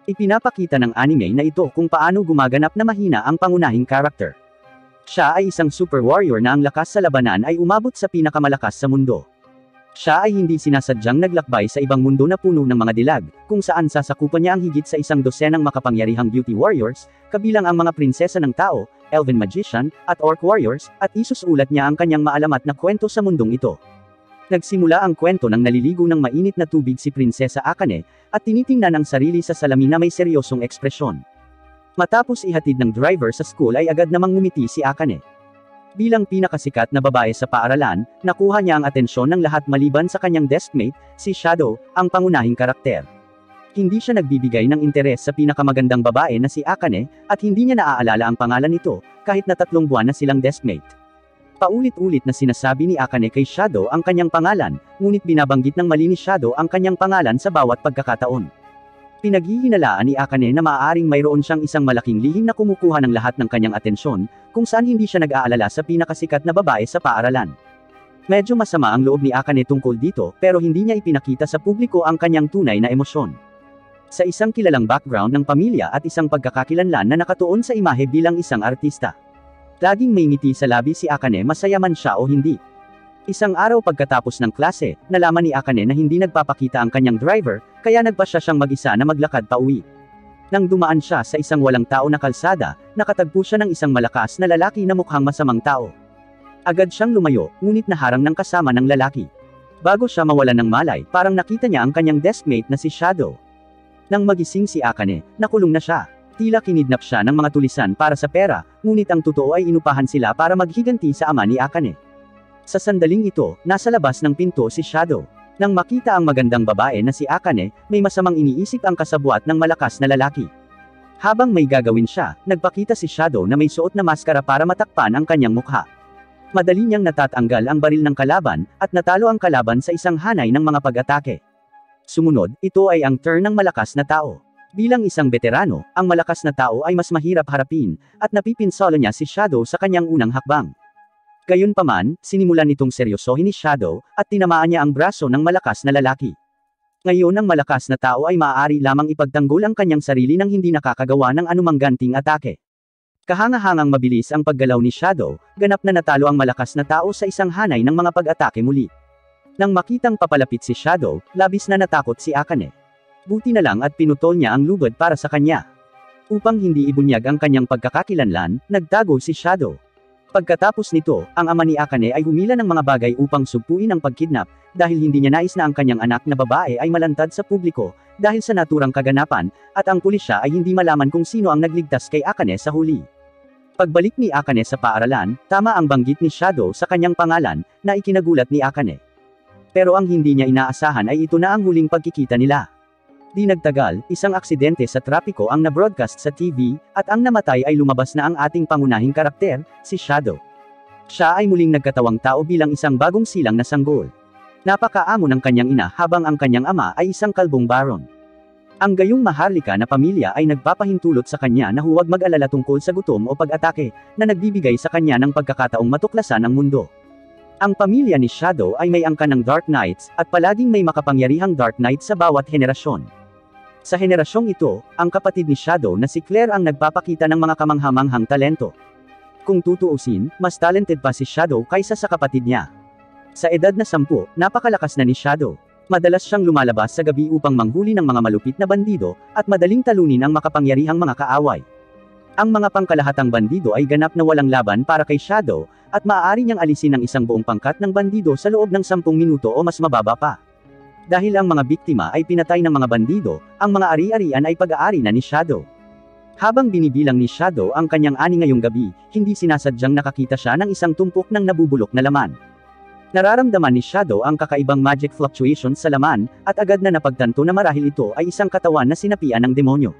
Ipinapakita ng anime na ito kung paano gumaganap na mahina ang pangunahing karakter. Siya ay isang super warrior na ang lakas sa labanan ay umabot sa pinakamalakas sa mundo. Siya ay hindi sinasadyang naglakbay sa ibang mundo na puno ng mga dilag, kung saan sasakupan niya ang higit sa 100 makapangyarihang beauty warriors, kabilang ang mga prinsesa ng tao, elven magician, at orc warriors, at isusulat niya ang kanyang maalamat na kwento sa mundong ito. Nagsimula ang kwento nang naliligo ng mainit na tubig si Prinsesa Akane, at tinitingnan ang sarili sa salamin na may seryosong ekspresyon. Matapos ihatid ng driver sa school ay agad namang ngumiti si Akane. Bilang pinakasikat na babae sa paaralan, nakuha niya ang atensyon ng lahat maliban sa kanyang deskmate, si Shadow, ang pangunahing karakter. Hindi siya nagbibigay ng interes sa pinakamagandang babae na si Akane, at hindi niya naaalala ang pangalan nito, kahit na 3 buwan na silang deskmate. Paulit-ulit na sinasabi ni Akane kay Shadow ang kanyang pangalan, ngunit binabanggit ng mali ni Shadow ang kanyang pangalan sa bawat pagkakataon. Pinaghihinalaan ni Akane na maaaring mayroon siyang isang malaking lihim na kumukuha ng lahat ng kanyang atensyon, kung saan hindi siya nag-aalala sa pinakasikat na babae sa paaralan. Medyo masama ang loob ni Akane tungkol dito, pero hindi niya ipinakita sa publiko ang kanyang tunay na emosyon. Sa isang kilalang background ng pamilya at isang pagkakakilanlan na nakatuon sa imahe bilang isang artista. Laging may ngiti sa labi si Akane masaya man siya o hindi. Isang araw pagkatapos ng klase, nalaman ni Akane na hindi nagpapakita ang kanyang driver, kaya nagpasya siyang mag-isa na maglakad pauwi. Nang dumaan siya sa isang walang tao na kalsada, nakatagpo siya ng isang malakas na lalaki na mukhang masamang tao. Agad siyang lumayo, ngunit naharang ng kasama ng lalaki. Bago siya mawalan ng malay, parang nakita niya ang kanyang deskmate na si Shadow. Nang magising si Akane, nakulong na siya. Tila kinidnap siya ng mga tulisan para sa pera, ngunit ang totoo ay inupahan sila para maghiganti sa ama ni Akane. Sa sandaling ito, nasa labas ng pinto si Shadow. Nang makita ang magandang babae na si Akane, may masamang iniisip ang kasabwat ng malakas na lalaki. Habang may gagawin siya, nagpakita si Shadow na may suot na maskara para matakpan ang kanyang mukha. Madali niyang natatanggal ang baril ng kalaban, at natalo ang kalaban sa isang hanay ng mga pag-atake. Sumunod, ito ay ang turn ng malakas na tao. Bilang isang veterano, ang malakas na tao ay mas mahirap harapin, at napipinsala niya si Shadow sa kanyang unang hakbang. Gayunpaman, sinimulan nitong seryosohin ni Shadow, at tinamaan niya ang braso ng malakas na lalaki. Ngayon ang malakas na tao ay maaari lamang ipagtanggol ang kanyang sarili nang hindi nakakagawa ng anumang ganting atake. Kahangahangang mabilis ang paggalaw ni Shadow, ganap na natalo ang malakas na tao sa isang hanay ng mga pag-atake muli. Nang makitang papalapit si Shadow, labis na natakot si Akane. Buti na lang at pinutol niya ang lubad para sa kanya. Upang hindi ibunyag ang kanyang pagkakakilanlan, nagtago si Shadow. Pagkatapos nito, ang ama ni Akane ay humila ng mga bagay upang sugpuin ang pagkidnap, dahil hindi niya nais na ang kanyang anak na babae ay malantad sa publiko, dahil sa naturang kaganapan, at ang pulisya ay hindi malaman kung sino ang nagligtas kay Akane sa huli. Pagbalik ni Akane sa paaralan, tama ang banggit ni Shadow sa kanyang pangalan, na ikinagulat ni Akane. Pero ang hindi niya inaasahan ay ito na ang huling pagkikita nila. Di nagtagal, isang aksidente sa trapiko ang na-broadcast sa TV, at ang namatay ay lumabas na ang ating pangunahing karakter, si Shadow. Siya ay muling nagkatawang tao bilang isang bagong silang na sanggol. Napakaamo ng kanyang ina habang ang kanyang ama ay isang kalbong baron. Ang gayong maharlika na pamilya ay nagpapahintulot sa kanya na huwag mag-alala tungkol sa gutom o pag-atake, na nagbibigay sa kanya ng pagkakataong matuklasan ang mundo. Ang pamilya ni Shadow ay may angkan ng Dark Knights, at palaging may makapangyarihang Dark Knight sa bawat henerasyon. Sa henerasyong ito, ang kapatid ni Shadow na si Claire ang nagpapakita ng mga kamanghamanghang talento. Kung tutuusin, mas talented pa si Shadow kaysa sa kapatid niya. Sa edad na 10, napakalakas na ni Shadow. Madalas siyang lumalabas sa gabi upang manghuli ng mga malupit na bandido, at madaling talunin ang makapangyarihang mga kaaway. Ang mga pangkalahatang bandido ay ganap na walang laban para kay Shadow, at maaari niyang alisin ang isang buong pangkat ng bandido sa loob ng 10 minuto o mas mababa pa. Dahil ang mga biktima ay pinatay ng mga bandido, ang mga ari-arian ay pag-aari na ni Shadow. Habang binibilang ni Shadow ang kanyang ani ngayong gabi, hindi sinasadyang nakakita siya ng isang tumpok ng nabubulok na laman. Nararamdaman ni Shadow ang kakaibang magic fluctuations sa laman, at agad na napagtanto na marahil ito ay isang katawan na sinapian ng demonyo.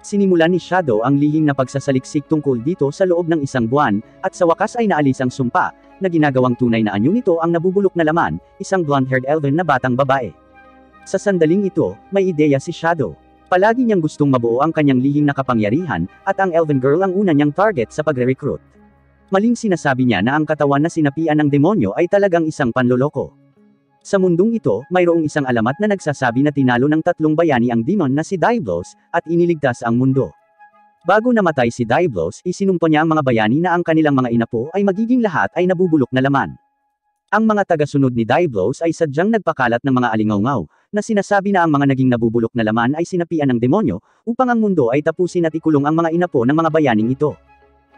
Sinimulan ni Shadow ang lihim na pagsasaliksik tungkol dito sa loob ng 1 buwan, at sa wakas ay naalis ang sumpa, na ginagawang tunay na anyo nito ang nabubulok na laman, isang blonde-haired elven na batang babae. Sa sandaling ito, may ideya si Shadow. Palagi niyang gustong mabuo ang kanyang lihim na kapangyarihan, at ang elven girl ang una niyang target sa pagre-recruit. Maling sinasabi niya na ang katawan na sinapian ng demonyo ay talagang isang panloloko. Sa mundong ito, mayroong isang alamat na nagsasabi na tinalo ng tatlong bayani ang demon na si Diablos, at iniligtas ang mundo. Bago namatay si Diablos, isinumpa niya ang mga bayani na ang kanilang mga inapo ay magiging lahat ay nabubulok na laman. Ang mga tagasunod ni Diablos ay sadyang nagpakalat ng mga alingawngaw, na sinasabi na ang mga naging nabubulok na laman ay sinapian ng demonyo, upang ang mundo ay tapusin at ikulong ang mga inapo ng mga bayaning ito.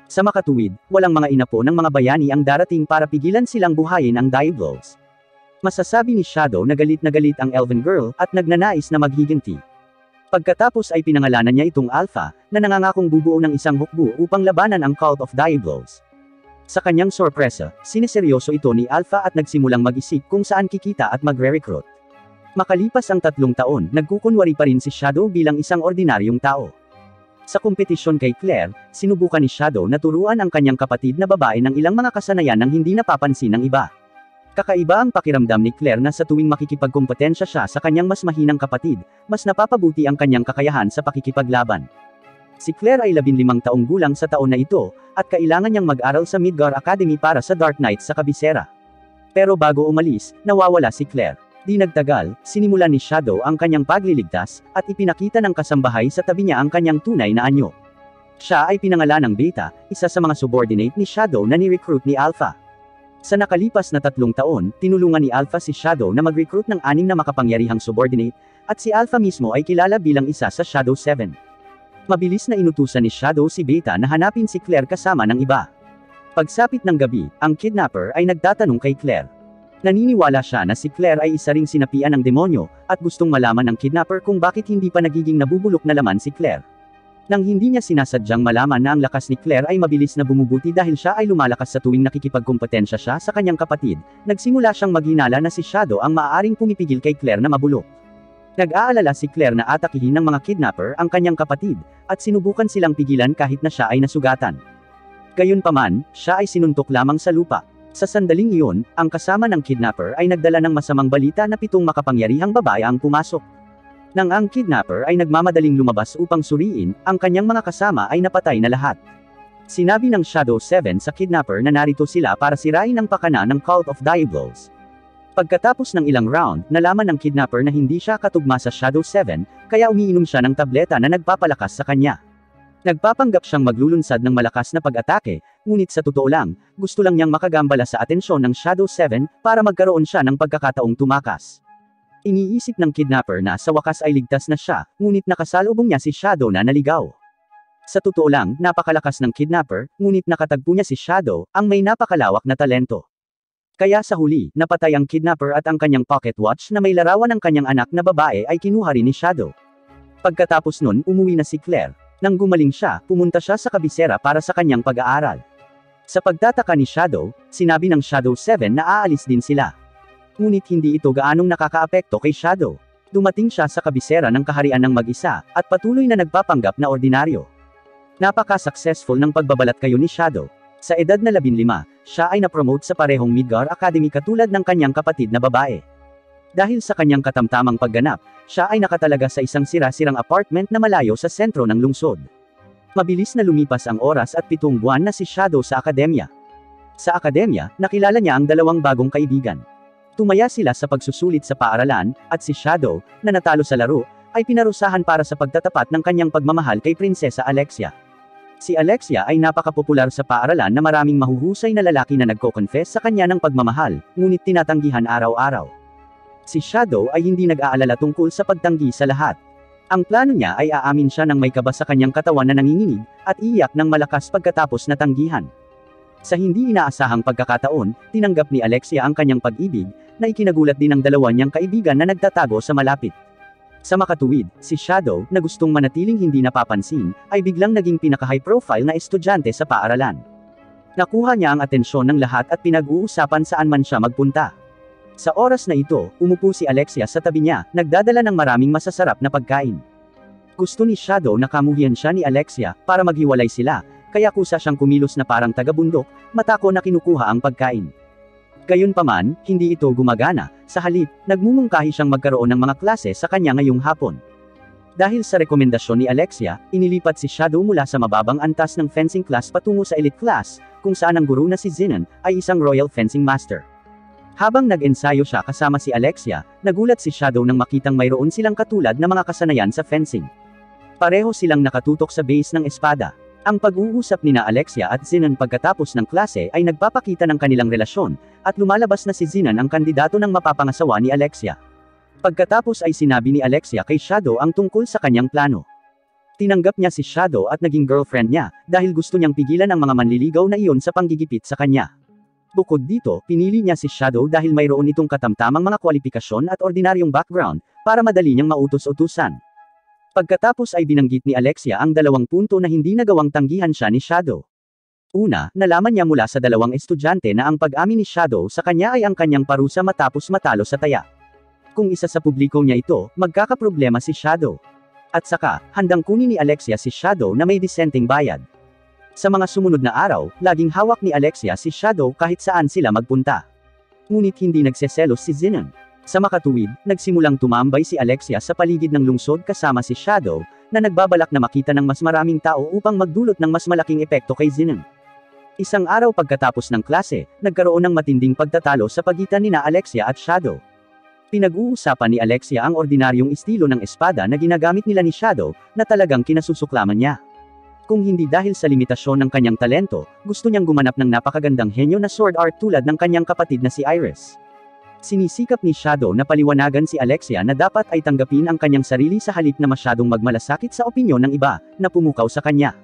Sa makatuwid, walang mga inapo ng mga bayani ang darating para pigilan silang buhayin ang Diablos. Masasabi ni Shadow na galit ang Elven Girl, at nagnanais na maghiganti. Pagkatapos ay pinangalanan niya itong Alpha, na nangangakong bubuo ng isang hukbo upang labanan ang Cult of Diablos. Sa kanyang sorpresa, sineseryoso ito ni Alpha at nagsimulang mag-isip kung saan kikita at magre-recruit. Makalipas ang 3 taon, nagkukunwari pa rin si Shadow bilang isang ordinaryong tao. Sa kompetisyon kay Claire, sinubukan ni Shadow na turuan ang kanyang kapatid na babae ng ilang mga kasanayan nang hindi napapansin ng iba. Kakaiba ang pakiramdam ni Claire na sa tuwing makikipagkompetensya siya sa kanyang mas mahinang kapatid, mas napapabuti ang kanyang kakayahan sa pakikipaglaban. Si Claire ay 15 taong gulang sa taon na ito, at kailangan niyang mag-aral sa Midgar Academy para sa Dark Knight sa kabisera. Pero bago umalis, nawawala si Claire. Di nagtagal, sinimulan ni Shadow ang kanyang pagliligtas, at ipinakita ng kasambahay sa tabi niya ang kanyang tunay na anyo. Siya ay pinangalan ng Beta, isa sa mga subordinate ni Shadow na ni-recruit ni Alpha. Sa nakalipas na 3 taon, tinulungan ni Alpha si Shadow na mag-recruit ng 6 na makapangyarihang subordinate, at si Alpha mismo ay kilala bilang isa sa Shadow 7. Mabilis na inutusan ni Shadow si Beta na hanapin si Claire kasama ng iba. Pagsapit ng gabi, ang kidnapper ay nagtatanong kay Claire. Naniniwala siya na si Claire ay isa ring sinapian ng demonyo, at gustong malaman ng kidnapper kung bakit hindi pa nagiging nabubulok na laman si Claire. Nang hindi niya sinasadyang malaman na ang lakas ni Claire ay mabilis na bumubuti dahil siya ay lumalakas sa tuwing nakikipagkompetensya siya sa kanyang kapatid, nagsimula siyang maghinala na si Shadow ang maaaring pumipigil kay Claire na mabulok. Nag-aalala si Claire na atakihin ng mga kidnapper ang kanyang kapatid, at sinubukan silang pigilan kahit na siya ay nasugatan. Gayunpaman, siya ay sinuntok lamang sa lupa. Sa sandaling iyon, ang kasama ng kidnapper ay nagdala ng masamang balita na 7 makapangyarihang babae ang pumasok. Nang ang kidnapper ay nagmamadaling lumabas upang suriin, ang kanyang mga kasama ay napatay na lahat. Sinabi ng Shadow 7 sa kidnapper na narito sila para sirain ang pakana ng Cult of Diablos. Pagkatapos ng ilang round, nalaman ng kidnapper na hindi siya katugma sa Shadow 7, kaya umiinom siya ng tableta na nagpapalakas sa kanya. Nagpapanggap siyang maglulunsad ng malakas na pag-atake, ngunit sa totoo lang, gusto lang niyang makagambala sa atensyon ng Shadow 7, para magkaroon siya ng pagkakataong tumakas. Iniisip ng kidnapper na sa wakas ay ligtas na siya, ngunit nakasalubong niya si Shadow na naligaw. Sa totoo lang, napakalakas ng kidnapper, ngunit nakatagpo niya si Shadow, ang may napakalawak na talento. Kaya sa huli, napatay ang kidnapper at ang kanyang pocket watch na may larawan ng kanyang anak na babae ay kinuha rin ni Shadow. Pagkatapos nun, umuwi na si Claire. Nang gumaling siya, pumunta siya sa kabisera para sa kanyang pag-aaral. Sa pagtataka ni Shadow, sinabi ng Shadow 7 na aalis din sila. Ngunit hindi ito gaanong nakakaapekto kay Shadow. Dumating siya sa kabisera ng kaharian ng mag-isa, at patuloy na nagpapanggap na ordinaryo. Napaka-successful ng pagbabalat kayo ni Shadow. Sa edad na 15, siya ay na-promote sa parehong Midgar Academy katulad ng kanyang kapatid na babae. Dahil sa kanyang katamtamang pagganap, siya ay nakatalaga sa isang sira-sirang apartment na malayo sa sentro ng lungsod. Mabilis na lumipas ang oras at 7 buwan na si Shadow sa akademya. Sa akademya, nakilala niya ang 2 bagong kaibigan. Tumaya sila sa pagsusulit sa paaralan, at si Shadow, na natalo sa laro, ay pinarusahan para sa pagtatapat ng kanyang pagmamahal kay Prinsesa Alexia. Si Alexia ay napakapopular sa paaralan na maraming mahuhusay na lalaki na nagko-confess sa kanya ng pagmamahal, ngunit tinatanggihan araw-araw. Si Shadow ay hindi nag-aalala tungkol sa pagtanggi sa lahat. Ang plano niya ay aamin siya ng may kaba sa kanyang katawan na nanginginig, at iiyak ng malakas pagkatapos na tanggihan. Sa hindi inaasahang pagkakataon, tinanggap ni Alexia ang kanyang pag-ibig, na ikinagulat din ng 2 niyang kaibigan na nagtatago sa malapit. Sa makatuwid, si Shadow, na gustong manatiling hindi napapansin, ay biglang naging pinaka-high profile na estudyante sa paaralan. Nakuha niya ang atensyon ng lahat at pinag-uusapan saan man siya magpunta. Sa oras na ito, umupo si Alexia sa tabi niya, nagdadala ng maraming masasarap na pagkain. Gusto ni Shadow na kamuhian siya ni Alexia, para maghiwalay sila, kaya kusa siyang kumilos na parang taga-bundok, matako na kinukuha ang pagkain. Gayunpaman, hindi ito gumagana, sa halip, nagmumungkahi siyang magkaroon ng mga klase sa kanya ngayong hapon. Dahil sa rekomendasyon ni Alexia, inilipat si Shadow mula sa mababang antas ng fencing class patungo sa elite class, kung saan ang guru na si Zenon, ay isang royal fencing master. Habang nag-ensayo siya kasama si Alexia, nagulat si Shadow nang makitang mayroon silang katulad na mga kasanayan sa fencing. Pareho silang nakatutok sa base ng espada. Ang pag-uusap nina Alexia at Zenon pagkatapos ng klase ay nagpapakita ng kanilang relasyon, at lumalabas na si Zenon ang kandidato ng mapapangasawa ni Alexia. Pagkatapos ay sinabi ni Alexia kay Shadow ang tungkol sa kanyang plano. Tinanggap niya si Shadow at naging girlfriend niya, dahil gusto niyang pigilan ang mga manliligaw na iyon sa panggigipit sa kanya. Bukod dito, pinili niya si Shadow dahil mayroon itong katamtamang mga kwalifikasyon at ordinaryong background, para madali niyang mautos-utusan. Pagkatapos ay binanggit ni Alexia ang 2 punto na hindi nagawang tanggihan siya ni Shadow. Una, nalaman niya mula sa 2 estudyante na ang pag-amin ni Shadow sa kanya ay ang kanyang parusa matapos matalo sa taya. Kung isa sa publiko niya ito, magkakaproblema si Shadow. At saka, handang kunin ni Alexia si Shadow na may disenteng bayad. Sa mga sumunod na araw, laging hawak ni Alexia si Shadow kahit saan sila magpunta. Ngunit hindi nagseselos si Zenon. Sa makatuwid, nagsimulang tumambay si Alexia sa paligid ng lungsod kasama si Shadow, na nagbabalak na makita ng mas maraming tao upang magdulot ng mas malaking epekto kay Zenon. Isang araw pagkatapos ng klase, nagkaroon ng matinding pagtatalo sa pagitan nina Alexia at Shadow. Pinag-uusapan ni Alexia ang ordinaryong estilo ng espada na ginagamit nila ni Shadow, na talagang kinasusuklaman niya. Kung hindi dahil sa limitasyon ng kanyang talento, gusto niyang gumanap ng napakagandang henyo na sword art tulad ng kanyang kapatid na si Iris. Sinisikap ni Shadow na paliwanagan si Alexia na dapat ay tanggapin ang kanyang sarili sa halip na masyadong magmalasakit sa opinyon ng iba, na pumukaw sa kanya.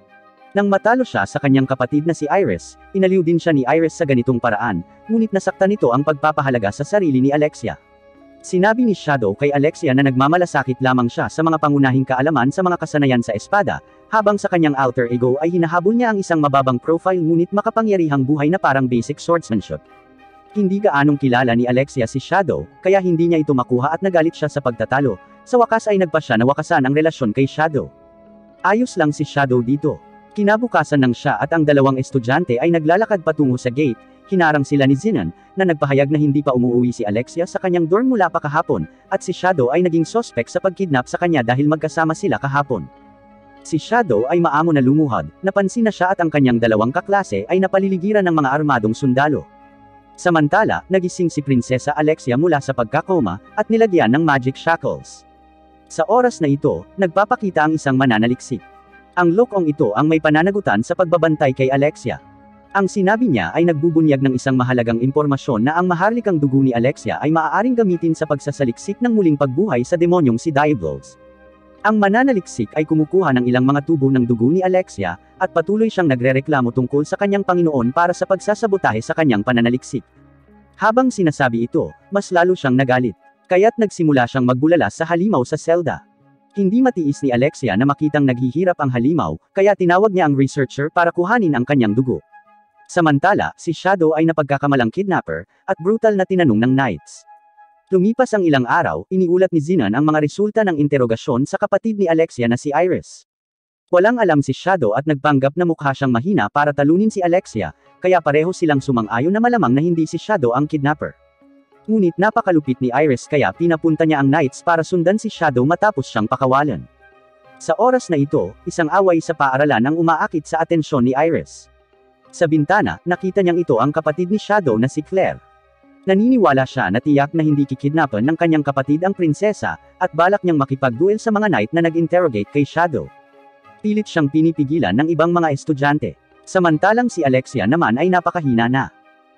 Nang matalo siya sa kanyang kapatid na si Iris, inaliw din siya ni Iris sa ganitong paraan, ngunit nasaktan nito ang pagpapahalaga sa sarili ni Alexia. Sinabi ni Shadow kay Alexia na nagmamalasakit lamang siya sa mga pangunahing kaalaman sa mga kasanayan sa espada, habang sa kanyang alter ego ay hinahabol niya ang isang mababang profile ngunit makapangyarihang buhay na parang basic swordsmanship. Hindi gaanong kilala ni Alexia si Shadow, kaya hindi niya ito makuha at nagalit siya sa pagtatalo. Sa wakas ay nagpa siya na wakasan ang relasyon kay Shadow. Ayos lang si Shadow dito. Kinabukasan ng siya at ang 2 estudyante ay naglalakad patungo sa gate, hinarang sila ni Zenon, na nagpahayag na hindi pa umuwi si Alexia sa kanyang dorm mula pa kahapon, at si Shadow ay naging suspect sa pagkidnap sa kanya dahil magkasama sila kahapon. Si Shadow ay maamo na lumuhad, napansin na siya at ang kanyang 2 kaklase ay napaliligiran ng mga armadong sundalo. Samantala, nagising si Prinsesa Alexia mula sa pagkakoma, at nilagyan ng magic shackles. Sa oras na ito, nagpapakita ang isang mananaliksik. Ang lokong ito ang may pananagutan sa pagbabantay kay Alexia. Ang sinabi niya ay nagbubunyag ng isang mahalagang impormasyon na ang maharlikang dugo ni Alexia ay maaaring gamitin sa pagsasaliksik ng muling pagbuhay sa demonyong si Diablos. Ang mananaliksik ay kumukuha ng ilang mga tubo ng dugo ni Alexia, at patuloy siyang nagrereklamo tungkol sa kanyang Panginoon para sa pagsasabotahe sa kanyang pananaliksik. Habang sinasabi ito, mas lalo siyang nagalit. Kaya't nagsimula siyang magbulala sa halimaw sa selda. Hindi matiis ni Alexia na makitang naghihirap ang halimaw, kaya tinawag niya ang researcher para kuhanin ang kanyang dugo. Samantala, si Shadow ay napagkakamalang kidnapper, at brutal na tinanong ng Knights. Lumipas ang ilang araw, iniulat ni Zenon ang mga resulta ng interogasyon sa kapatid ni Alexia na si Iris. Walang alam si Shadow at nagpanggap na mukha siyang mahina para talunin si Alexia, kaya pareho silang sumang-ayon na malamang na hindi si Shadow ang kidnapper. Ngunit napakalupit ni Iris kaya pinapunta niya ang Knights para sundan si Shadow matapos siyang pakawalan. Sa oras na ito, isang away sa paaralan ang umaakit sa atensyon ni Iris. Sa bintana, nakita niyang ito ang kapatid ni Shadow na si Claire. Naniniwala siya na tiyak na hindi kikidnapan ng kanyang kapatid ang prinsesa, at balak niyang makipagduel sa mga knight na nag-interrogate kay Shadow. Pilit siyang pinipigilan ng ibang mga estudyante. Samantalang si Alexia naman ay napakahina na.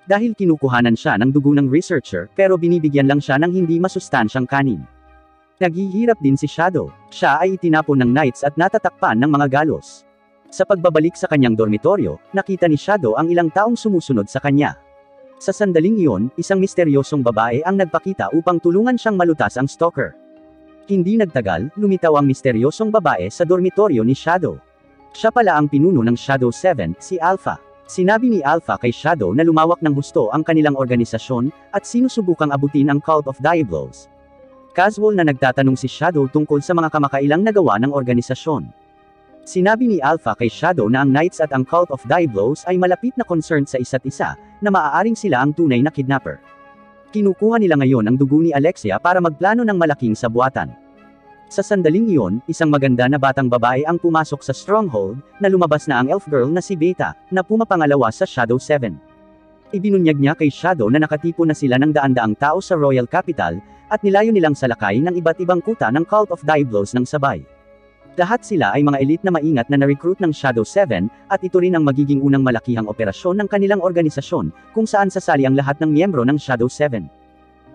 Dahil kinukuhanan siya ng dugo ng researcher, pero binibigyan lang siya ng hindi masustansyang kanin. Naghihirap din si Shadow. Siya ay itinapon ng knights at natatakpan ng mga galos. Sa pagbabalik sa kanyang dormitoryo, nakita ni Shadow ang ilang taong sumusunod sa kanya. Sa sandaling iyon, isang misteryosong babae ang nagpakita upang tulungan siyang malutas ang stalker. Hindi nagtagal, lumitaw ang misteryosong babae sa dormitoryo ni Shadow. Siya pala ang pinuno ng Shadow 7, si Alpha. Sinabi ni Alpha kay Shadow na lumawak ng husto ang kanilang organisasyon, at sinusubukang abutin ang Cult of Diablos. Casual na nagtatanong si Shadow tungkol sa mga kamakailang nagawa ng organisasyon. Sinabi ni Alpha kay Shadow na ang Knights at ang Cult of Diablos ay malapit na concerned sa isa't isa, na maaaring sila ang tunay na kidnapper. Kinukuha nila ngayon ang dugo ni Alexia para magplano ng malaking sabuatan. Sa sandaling iyon, isang maganda na batang babae ang pumasok sa stronghold, na lumabas na ang elf girl na si Beta, na pumapangalawa sa Shadow 7. Ibinunyag niya kay Shadow na nakatipon na sila ng daan-daang tao sa Royal Capital, at nilayo nilang salakayin ng iba't ibang kuta ng Cult of Diablos ng sabay. Lahat sila ay mga elite na maingat na na-recruit ng Shadow 7, at ito rin ang magiging unang malakihang operasyon ng kanilang organisasyon, kung saan sasali ang lahat ng miyembro ng Shadow 7.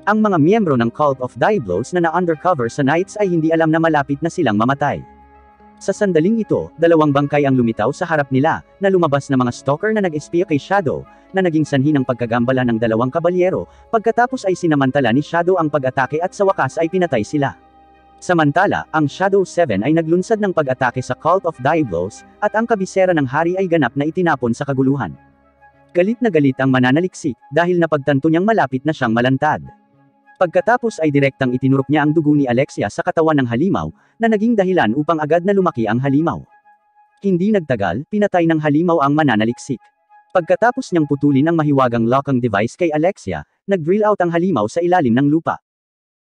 Ang mga miyembro ng Cult of Diablos na na-undercover sa Knights ay hindi alam na malapit na silang mamatay. Sa sandaling ito, 2 bangkay ang lumitaw sa harap nila, na lumabas na mga stalker na nag-espiya kay Shadow, na naging sanhi ng pagkagambala ng 2 kabalyero, pagkatapos ay sinamantala ni Shadow ang pag-atake at sa wakas ay pinatay sila. Samantala, ang Shadow 7 ay naglunsad ng pag-atake sa Cult of Diablos, at ang kabisera ng hari ay ganap na itinapon sa kaguluhan. Galit na galit ang mananaliksik, dahil napagtanto niyang malapit na siyang malantad. Pagkatapos ay direktang itinurok niya ang dugo ni Alexia sa katawan ng halimaw, na naging dahilan upang agad na lumaki ang halimaw. Hindi nagtagal, pinatay ng halimaw ang mananaliksik. Pagkatapos niyang putulin ang mahiwagang locking device kay Alexia, nag-drill out ang halimaw sa ilalim ng lupa.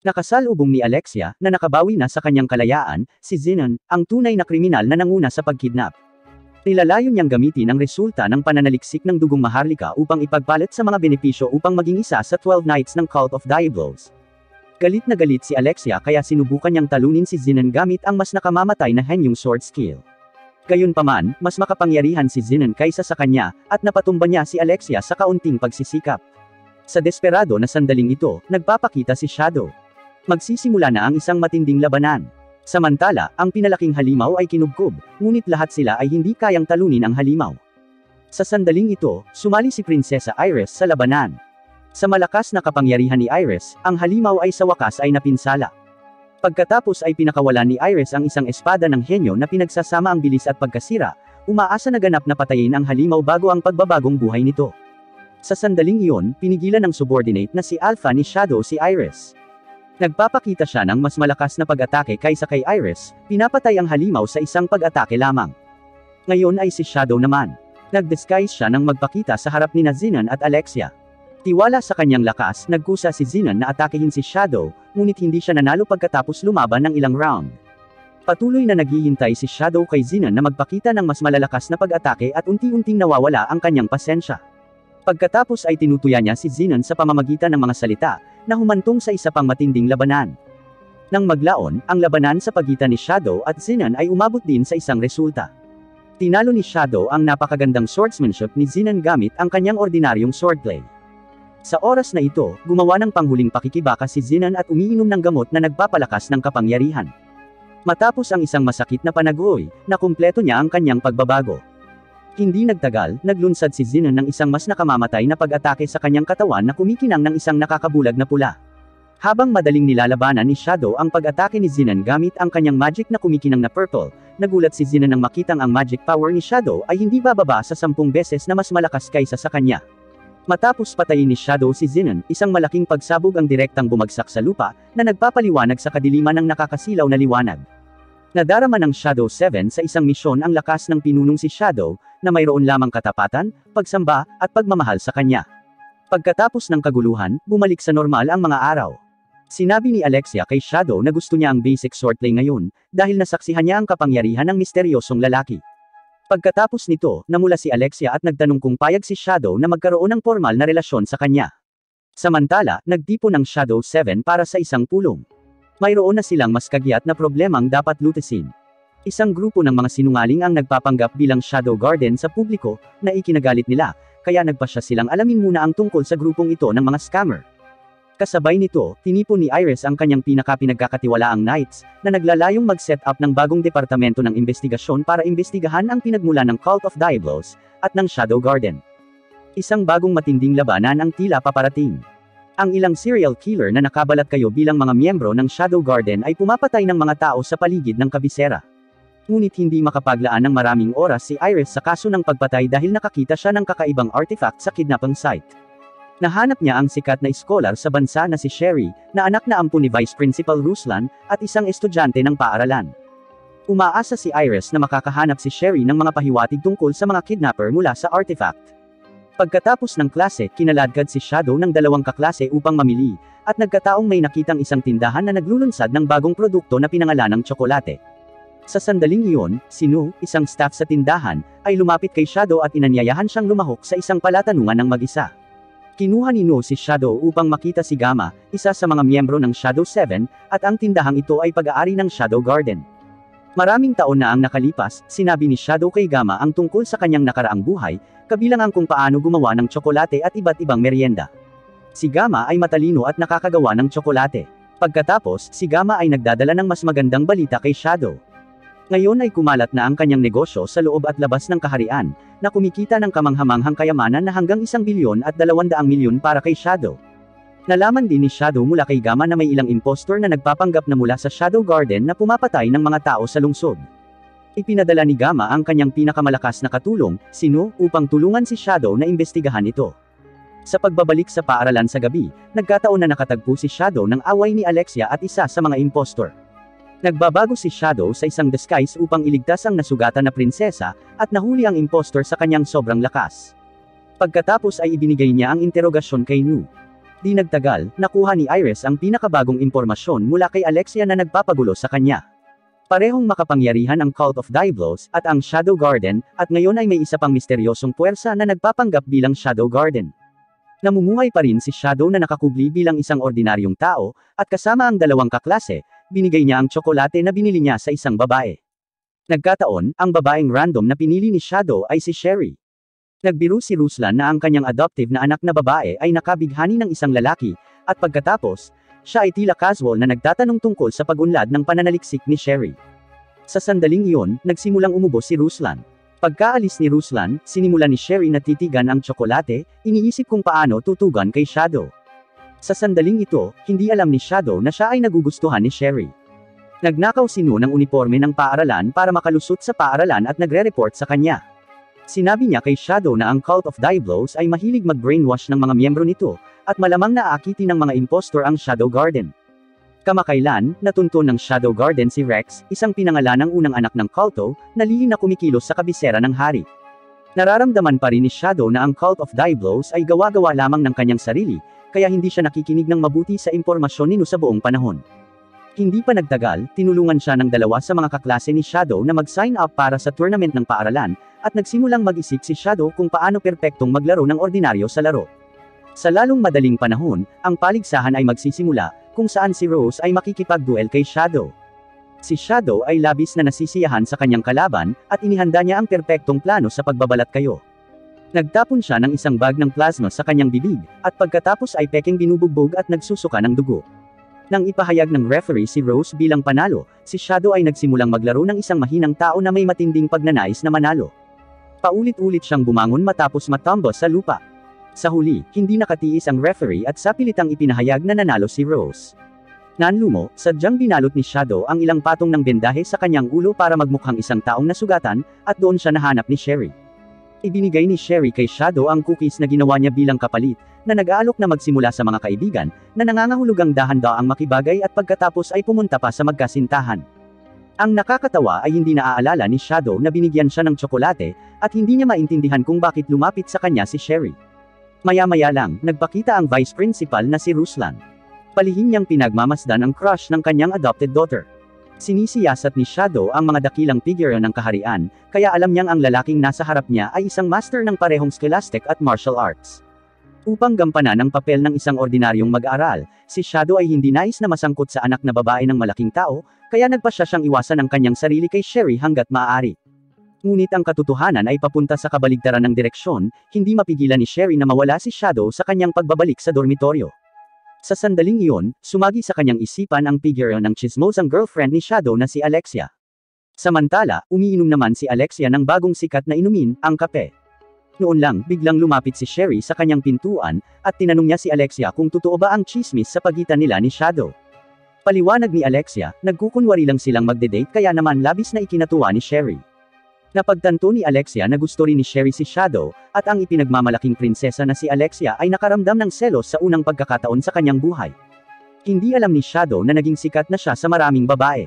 Nakasalubong ni Alexia, na nakabawi na sa kanyang kalayaan, si Zenon, ang tunay na kriminal na nanguna sa pagkidnap. Nilalayon niyang gamitin ang resulta ng pananaliksik ng dugong maharlika upang ipagpalit sa mga benepisyo upang maging isa sa 12 Knights ng Cult of Diablos. Galit na galit si Alexia kaya sinubukan niyang talunin si Zenon gamit ang mas nakamamatay na henyong sword skill. Gayunpaman, mas makapangyarihan si Zenon kaysa sa kanya, at napatumba niya si Alexia sa kaunting pagsisikap. Sa desperado na sandaling ito, nagpapakita si Shadow. Magsisimula na ang isang matinding labanan. Samantala, ang pinalaking halimaw ay kinubkob, ngunit lahat sila ay hindi kayang talunin ang halimaw. Sa sandaling ito, sumali si Prinsesa Iris sa labanan. Sa malakas na kapangyarihan ni Iris, ang halimaw ay sa wakas ay napinsala. Pagkatapos ay pinakawalan ni Iris ang isang espada ng henyo na pinagsasama ang bilis at pagkasira, umaasa na ganap na patayin ang halimaw bago ang pagbabagong buhay nito. Sa sandaling iyon, pinigilan ng subordinate na si Alpha ni Shadow si Iris. Nagpapakita siya ng mas malakas na pag-atake kaysa kay Iris, pinapatay ang halimaw sa isang pag-atake lamang. Ngayon ay si Shadow naman. Nag-disguise siya nang magpakita sa harap ni Zenon at Alexia. Tiwala sa kanyang lakas, nagkusa si Zenon na atakehin si Shadow, ngunit hindi siya nanalo pagkatapos lumaban ng ilang round. Patuloy na naghihintay si Shadow kay Zenon na magpakita ng mas malalakas na pag-atake at unti-unting nawawala ang kanyang pasensya. Pagkatapos ay tinutuya niya si Zenon sa pamamagitan ng mga salita, na humantong sa isa pang matinding labanan. Nang maglaon, ang labanan sa pagitan ni Shadow at Zenon ay umabot din sa isang resulta. Tinalo ni Shadow ang napakagandang swordsmanship ni Zenon gamit ang kanyang ordinaryong swordplay. Sa oras na ito, gumawa ng panghuling pakikibaka si Zenon at umiinom ng gamot na nagpapalakas ng kapangyarihan. Matapos ang isang masakit na panagoy, nakumpleto niya ang kanyang pagbabago. Hindi nagtagal, naglunsad si Zenon ng isang mas nakamamatay na pag-atake sa kanyang katawan na kumikinang ng isang nakakabulag na pula. Habang madaling nilalabanan ni Shadow ang pag-atake ni Zenon gamit ang kanyang magic na kumikinang na purple, nagulat si Zenon nang makitang ang magic power ni Shadow ay hindi bababa sa 10 beses na mas malakas kaysa sa kanya. Matapos patayin ni Shadow si Zenon, isang malaking pagsabog ang direktang bumagsak sa lupa, na nagpapaliwanag sa kadiliman ng nakakasilaw na liwanag. Nadarama ng Shadow 7 sa isang misyon ang lakas ng pinunong si Shadow, na mayroon lamang katapatan, pagsamba, at pagmamahal sa kanya. Pagkatapos ng kaguluhan, bumalik sa normal ang mga araw. Sinabi ni Alexia kay Shadow na gusto niya ang basic swordplay ngayon, dahil nasaksihan niya ang kapangyarihan ng misteryosong lalaki. Pagkatapos nito, namula si Alexia at nagtanong kung payag si Shadow na magkaroon ng formal na relasyon sa kanya. Samantala, nagtipon ng Shadow 7 para sa isang pulong. Mayroon na silang mas kagiat na problemang dapat lutesin. Isang grupo ng mga sinungaling ang nagpapanggap bilang Shadow Garden sa publiko, na ikinagalit nila, kaya nagpasya silang alamin muna ang tungkol sa grupong ito ng mga scammer. Kasabay nito, tinipon ni Iris ang kanyang pinagkakatiwalaang Knights, na naglalayong mag-set up ng bagong departamento ng investigasyon para imbestigahan ang pinagmula ng Cult of Diablos, at ng Shadow Garden. Isang bagong matinding labanan ang tila paparating. Ang ilang serial killer na nakabalat kayo bilang mga miyembro ng Shadow Garden ay pumapatay ng mga tao sa paligid ng kabisera. Ngunit hindi makapaglaan ng maraming oras si Iris sa kaso ng pagpatay dahil nakakita siya ng kakaibang artifact sa kidnapping site. Nahanap niya ang sikat na scholar sa bansa na si Sherry, na anak na ampon ni Vice Principal Ruslan, at isang estudyante ng paaralan. Umaasa si Iris na makakahanap si Sherry ng mga pahiwatig tungkol sa mga kidnapper mula sa artifact. Pagkatapos ng klase, kinaladkad si Shadow ng 2 kaklase upang mamili, at nagkataong may nakitang isang tindahan na naglulunsad ng bagong produkto na pinangalanang tsokolate. Sa sandaling iyon, si Nu, isang staff sa tindahan, ay lumapit kay Shadow at inanyayahan siyang lumahok sa isang palatanungan ng mag-isa. Kinuha ni No si Shadow upang makita si Gamma, isa sa mga miyembro ng Shadow 7, at ang tindahang ito ay pag-aari ng Shadow Garden. Maraming taon na ang nakalipas, sinabi ni Shadow kay Gamma ang tungkol sa kanyang nakaraang buhay, kabilang ang kung paano gumawa ng tsokolate at iba't ibang merienda. Si Gamma ay matalino at nakakagawa ng tsokolate. Pagkatapos, si Gamma ay nagdadala ng mas magandang balita kay Shadow. Ngayon ay kumalat na ang kanyang negosyo sa loob at labas ng kaharian, na kumikita ng kamanghamanghang kayamanan na hanggang 1 bilyon at 200 milyon para kay Shadow. Nalaman din ni Shadow mula kay Gamma na may ilang impostor na nagpapanggap na mula sa Shadow Garden na pumapatay ng mga tao sa lungsod. Ipinadala ni Gamma ang kanyang pinakamalakas na katulong, si No, upang tulungan si Shadow na imbestigahan ito. Sa pagbabalik sa paaralan sa gabi, nagkataon na nakatagpo si Shadow ng away ni Alexia at isa sa mga impostor. Nagbabago si Shadow sa isang disguise upang iligtas ang nasugatan na prinsesa, at nahuli ang impostor sa kanyang sobrang lakas. Pagkatapos ay ibinigay niya ang interogasyon kay No. Di nagtagal, nakuha ni Iris ang pinakabagong impormasyon mula kay Alexia na nagpapagulo sa kanya. Parehong makapangyarihan ang Cult of Diablos at ang Shadow Garden, at ngayon ay may isa pang misteryosong puwersa na nagpapanggap bilang Shadow Garden. Namumuhay pa rin si Shadow na nakakubli bilang isang ordinaryong tao, at kasama ang dalawang kaklase, binigay niya ang tsokolate na binili niya sa isang babae. Nagkataon, ang babaeng random na pinili ni Shadow ay si Sherry. Nagbiro si Ruslan na ang kanyang adoptive na anak na babae ay nakabighani ng isang lalaki, at pagkatapos, siya ay tila casual na nagtatanong tungkol sa pag-unlad ng pananaliksik ni Sherry. Sa sandaling iyon, nagsimulang umubo si Ruslan. Pagkaalis ni Ruslan, sinimulan ni Sherry na titigan ang tsokolate, iniisip kung paano tutugan kay Shadow. Sa sandaling ito, hindi alam ni Shadow na siya ay nagugustuhan ni Sherry. Nagnakaw si No ng uniforme ng paaralan para makalusot sa paaralan at nagre-report sa kanya. Sinabi niya kay Shadow na ang Cult of Diablos ay mahilig mag-brainwash ng mga miyembro nito, at malamang naaakitin ng mga impostor ang Shadow Garden. Kamakailan, natunton ng Shadow Garden si Rex, isang pinangalanang unang anak ng kulto, na lihim na kumikilos sa kabisera ng hari. Nararamdaman pa rin ni Shadow na ang Cult of Diablos ay gawa-gawa lamang ng kanyang sarili, kaya hindi siya nakikinig ng mabuti sa impormasyon ni No sa buong panahon. Hindi pa nagtagal, tinulungan siya ng dalawa sa mga kaklase ni Shadow na mag-sign up para sa tournament ng paaralan, at nagsimulang mag-isip si Shadow kung paano perpektong maglaro ng ordinaryo sa laro. Sa lalong madaling panahon, ang paligsahan ay magsisimula, kung saan si Rose ay makikipag-duel kay Shadow. Si Shadow ay labis na nasisiyahan sa kanyang kalaban, at inihanda niya ang perpektong plano sa pagbabalat kayo. Nagtapon siya ng isang bag ng plasma sa kanyang bibig, at pagkatapos ay peking binubugbog at nagsusuka ng dugo. Nang ipahayag ng referee si Rose bilang panalo, si Shadow ay nagsimulang maglaro ng isang mahinang tao na may matinding pagnanais na manalo. Paulit-ulit siyang bumangon matapos matumba sa lupa. Sa huli, hindi nakatiis ang referee at sapilitang ipinahayag na nanalo si Rose. Nanlumo, sadyang binalot ni Shadow ang ilang patong ng bendahe sa kanyang ulo para magmukhang isang taong nasugatan, at doon siya nahanap ni Sherry. Ibinigay ni Sherry kay Shadow ang cookies na ginawa niya bilang kapalit, na nag-aalok na magsimula sa mga kaibigan, na nangangahulugang dahan-daang makibagay at pagkatapos ay pumunta pa sa magkasintahan. Ang nakakatawa ay hindi naaalala ni Shadow na binigyan siya ng tsokolate, at hindi niya maintindihan kung bakit lumapit sa kanya si Sherry. Maya-maya lang, nagpakita ang vice principal na si Ruslan. Palihim niyang pinagmamasdan ang crush ng kanyang adopted daughter. Sinisiyasat ni Shadow ang mga dakilang figure ng kaharian, kaya alam niyang ang lalaking nasa harap niya ay isang master ng parehong scholastic at martial arts. Upang gampanan ang papel ng isang ordinaryong mag-aaral, si Shadow ay hindi nais na masangkot sa anak na babae ng malaking tao, kaya nagpasya siyang iwasan ang kanyang sarili kay Sherry hanggat maaari. Ngunit ang katotohanan ay papunta sa kabaligtaran ng direksyon, hindi mapigilan ni Sherry na mawala si Shadow sa kanyang pagbabalik sa dormitoryo. Sa sandaling iyon, sumagi sa kanyang isipan ang figure ng chismosang girlfriend ni Shadow na si Alexia. Samantala, umiinom naman si Alexia ng bagong sikat na inumin, ang kape. Noon lang, biglang lumapit si Sherry sa kanyang pintuan, at tinanong niya si Alexia kung totoo ba ang chismis sa pagitan nila ni Shadow. Paliwanag ni Alexia, nagkukunwari lang silang magde-date kaya naman labis na ikinatuwa ni Sherry. Napagtanto ni Alexia na gusto rin ni Sherry si Shadow, at ang ipinagmamalaking prinsesa na si Alexia ay nakaramdam ng selos sa unang pagkakataon sa kanyang buhay. Hindi alam ni Shadow na naging sikat na siya sa maraming babae.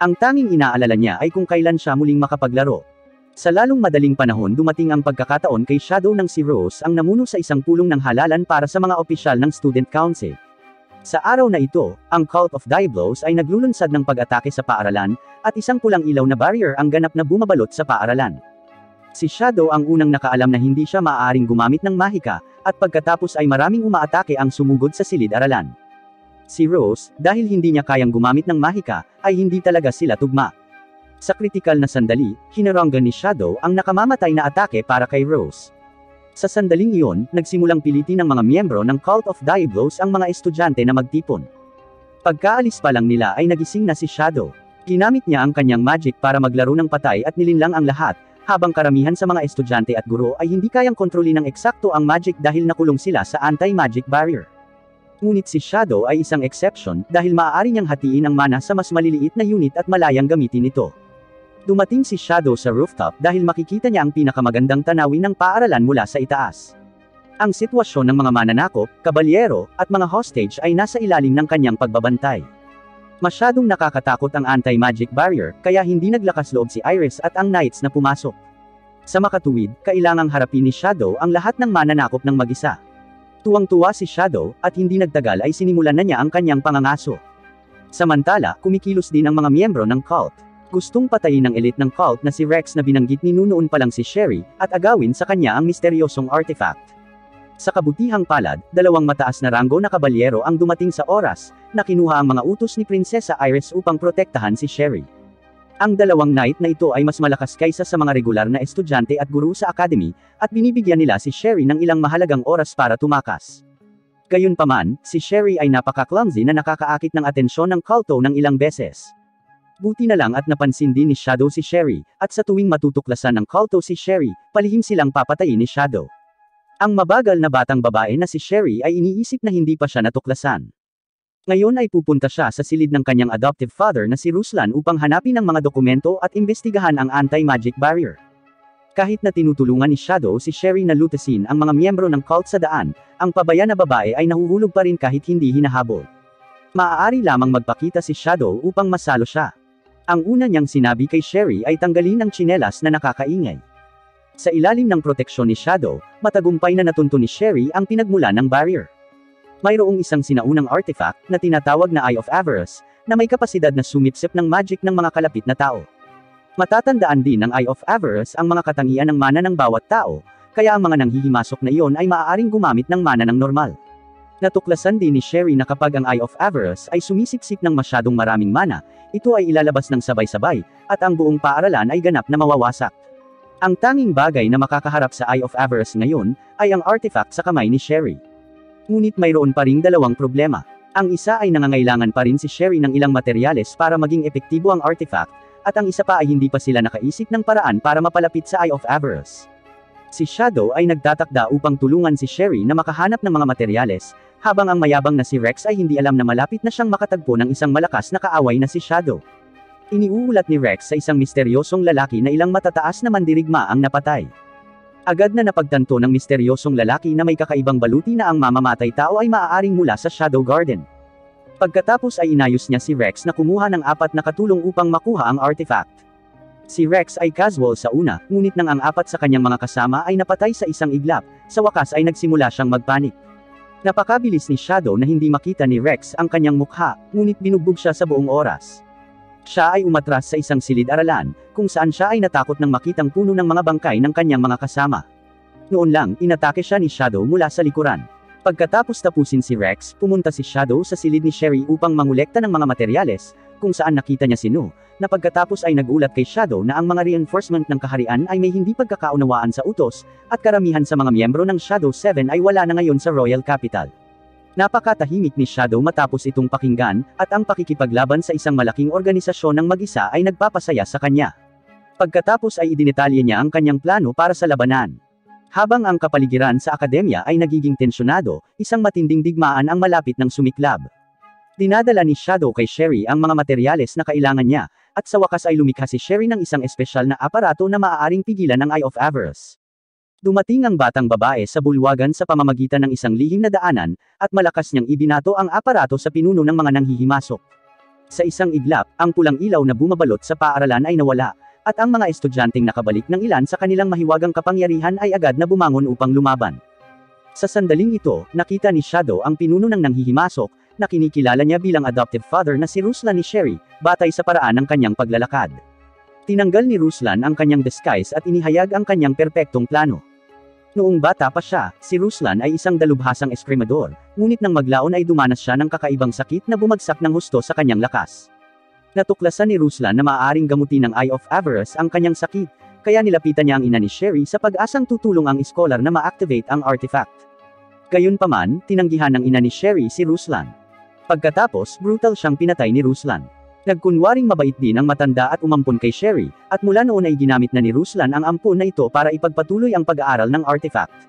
Ang tanging inaalala niya ay kung kailan siya muling makapaglaro. Sa lalong madaling panahon dumating ang pagkakataon kay Shadow nang si Rose ang namuno sa isang pulong ng halalan para sa mga opisyal ng Student Council. Sa araw na ito, ang Cult of Diablos ay naglulunsad ng pag-atake sa paaralan, at isang pulang ilaw na barrier ang ganap na bumabalot sa paaralan. Si Shadow ang unang nakaalam na hindi siya maaaring gumamit ng mahika, at pagkatapos ay maraming umaatake ang sumugod sa silid-aralan. Si Rose, dahil hindi niya kayang gumamit ng mahika, ay hindi talaga sila tugma. Sa kritikal na sandali, hinaranggan ni Shadow ang nakamamatay na atake para kay Rose. Sa sandaling iyon, nagsimulang pilitin ng mga miyembro ng Cult of Diablos ang mga estudyante na magtipon. Pagkaalis pa lang nila ay nagising na si Shadow. Ginamit niya ang kanyang magic para maglaro ng patay at nilinlang ang lahat, habang karamihan sa mga estudyante at guro ay hindi kayang kontrolin ng eksakto ang magic dahil nakulong sila sa anti-magic barrier. Ngunit si Shadow ay isang exception dahil maaari niyang hatiin ang mana sa mas maliliit na unit at malayang gamitin ito. Dumating si Shadow sa rooftop dahil makikita niya ang pinakamagandang tanawin ng paaralan mula sa itaas. Ang sitwasyon ng mga mananakop, kabalyero, at mga hostage ay nasa ilalim ng kanyang pagbabantay. Masyadong nakakatakot ang anti-magic barrier, kaya hindi naglakas loob si Iris at ang knights na pumasok. Sa makatuwid, kailangang harapin ni Shadow ang lahat ng mananakop ng mag-isa. Tuwang-tuwa si Shadow, at hindi nagtagal ay sinimulan na niya ang kanyang pangangaso. Samantala, kumikilos din ang mga miyembro ng cult. Gustong patayin ng elite ng cult na si Rex na binanggit ni noon pa lang si Sherry, at agawin sa kanya ang misteryosong artifact. Sa kabutihang palad, dalawang mataas na ranggo na kabalyero ang dumating sa oras, na kinuha ang mga utos ni Prinsesa Iris upang protektahan si Sherry. Ang dalawang knight na ito ay mas malakas kaysa sa mga regular na estudyante at guro sa academy, at binibigyan nila si Sherry ng ilang mahalagang oras para tumakas. Gayunpaman, si Sherry ay napaka-clumsy na nakakaakit ng atensyon ng culto ng ilang beses. Buti na lang at napansin din ni Shadow si Sherry, at sa tuwing matutuklasan ng culto si Sherry, palihim silang papatayin ni Shadow. Ang mabagal na batang babae na si Sherry ay iniisip na hindi pa siya natuklasan. Ngayon ay pupunta siya sa silid ng kanyang adoptive father na si Ruslan upang hanapin ang mga dokumento at imbestigahan ang anti-magic barrier. Kahit na tinutulungan ni Shadow si Sherry na lutasin ang mga miyembro ng cult sa daan, ang pabaya na babae ay nahuhulog pa rin kahit hindi hinahabol. Maaari lamang magpakita si Shadow upang masalo siya. Ang una niyang sinabi kay Sherry ay tanggalin ang tsinelas na nakakaingay. Sa ilalim ng proteksyon ni Shadow, matagumpay na natunto ni Sherry ang pinagmulan ng barrier. Mayroong isang sinaunang artifact na tinatawag na Eye of Avarice, na may kapasidad na sumipsip ng magic ng mga kalapit na tao. Matatandaan din ng Eye of Avarice ang mga katangian ng mana ng bawat tao, kaya ang mga nanghihimasok na iyon ay maaaring gumamit ng mana ng normal. Natuklasan din ni Sherry na kapag ang Eye of Avarice ay sumisiksik ng masyadong maraming mana, ito ay ilalabas ng sabay-sabay, at ang buong paaralan ay ganap na mawawasak. Ang tanging bagay na makakaharap sa Eye of Avarice ngayon, ay ang artifact sa kamay ni Sherry. Ngunit mayroon pa ring dalawang problema. Ang isa ay nangangailangan pa rin si Sherry ng ilang materyales para maging epektibo ang artifact, at ang isa pa ay hindi pa sila nakaisip ng paraan para mapalapit sa Eye of Avarice. Si Shadow ay nagtatakda upang tulungan si Sherry na makahanap ng mga materyales, habang ang mayabang na si Rex ay hindi alam na malapit na siyang makatagpo ng isang malakas na kaaway na si Shadow. Iniuulat ni Rex sa isang misteryosong lalaki na ilang matataas na mandirigma ang napatay. Agad na napagtanto ng misteryosong lalaki na may kakaibang baluti na ang mamamatay tao ay maaaring mula sa Shadow Garden. Pagkatapos ay inayos niya si Rex na kumuha ng 4 na katulong upang makuha ang artifact. Si Rex ay casual sa una, ngunit nang ang 4 sa kanyang mga kasama ay napatay sa isang iglap, sa wakas ay nagsimula siyang magpanik. Napakabilis ni Shadow na hindi makita ni Rex ang kanyang mukha, ngunit binugbog siya sa buong oras. Siya ay umatras sa isang silid-aralan, kung saan siya ay natakot nang makitang puno ng mga bangkay ng kanyang mga kasama. Noon lang, inatake siya ni Shadow mula sa likuran. Pagkatapos tapusin si Rex, pumunta si Shadow sa silid ni Sherry upang mangolekta ng mga materyales, kung saan nakita niya si No, na pagkatapos ay nagulat kay Shadow na ang mga reinforcement ng kaharian ay may hindi pagkakaunawaan sa utos, at karamihan sa mga miyembro ng Shadow 7 ay wala na ngayon sa Royal Capital. Napakatahimik ni Shadow matapos itong pakinggan, at ang pakikipaglaban sa isang malaking organisasyon ng mag-isa ay nagpapasaya sa kanya. Pagkatapos ay idinetalye niya ang kanyang plano para sa labanan. Habang ang kapaligiran sa akademya ay nagiging tensyonado, isang matinding digmaan ang malapit ng sumiklab. Dinadala ni Shadow kay Sherry ang mga materyales na kailangan niya, at sa wakas ay lumikha si Sherry ng isang espesyal na aparato na maaaring pigilan ang Eye of Avarice. Dumating ang batang babae sa bulwagan sa pamamagitan ng isang lihim na daanan, at malakas niyang ibinato ang aparato sa pinuno ng mga nanghihimasok. Sa isang iglap, ang pulang ilaw na bumabalot sa paaralan ay nawala, at ang mga estudyanteng nakabalik ng ilan sa kanilang mahiwagang kapangyarihan ay agad na bumangon upang lumaban. Sa sandaling ito, nakita ni Shadow ang pinuno ng nanghihimasok, na kinikilala niya bilang adoptive father na si Ruslan ni Sherry, batay sa paraan ng kanyang paglalakad. Tinanggal ni Ruslan ang kanyang disguise at inihayag ang kanyang perpektong plano. Noong bata pa siya, si Ruslan ay isang dalubhasang eskrimador, ngunit nang maglaon ay dumanas siya ng kakaibang sakit na bumagsak ng husto sa kanyang lakas. Natuklasan ni Ruslan na maaaring gamutin ng Eye of Avarice ang kanyang sakit, kaya nilapitan niya ang ina ni Sherry sa pag-asang tutulong ang iskolar na ma-activate ang artifact. Gayunpaman, tinanggihan ng ina ni Sherry si Ruslan. Pagkatapos, brutal siyang pinatay ni Ruslan. Nagkunwaring mabait din ang matanda at umampon kay Sherry, at mula noon ay ginamit na ni Ruslan ang ampon na ito para ipagpatuloy ang pag-aaral ng artifact.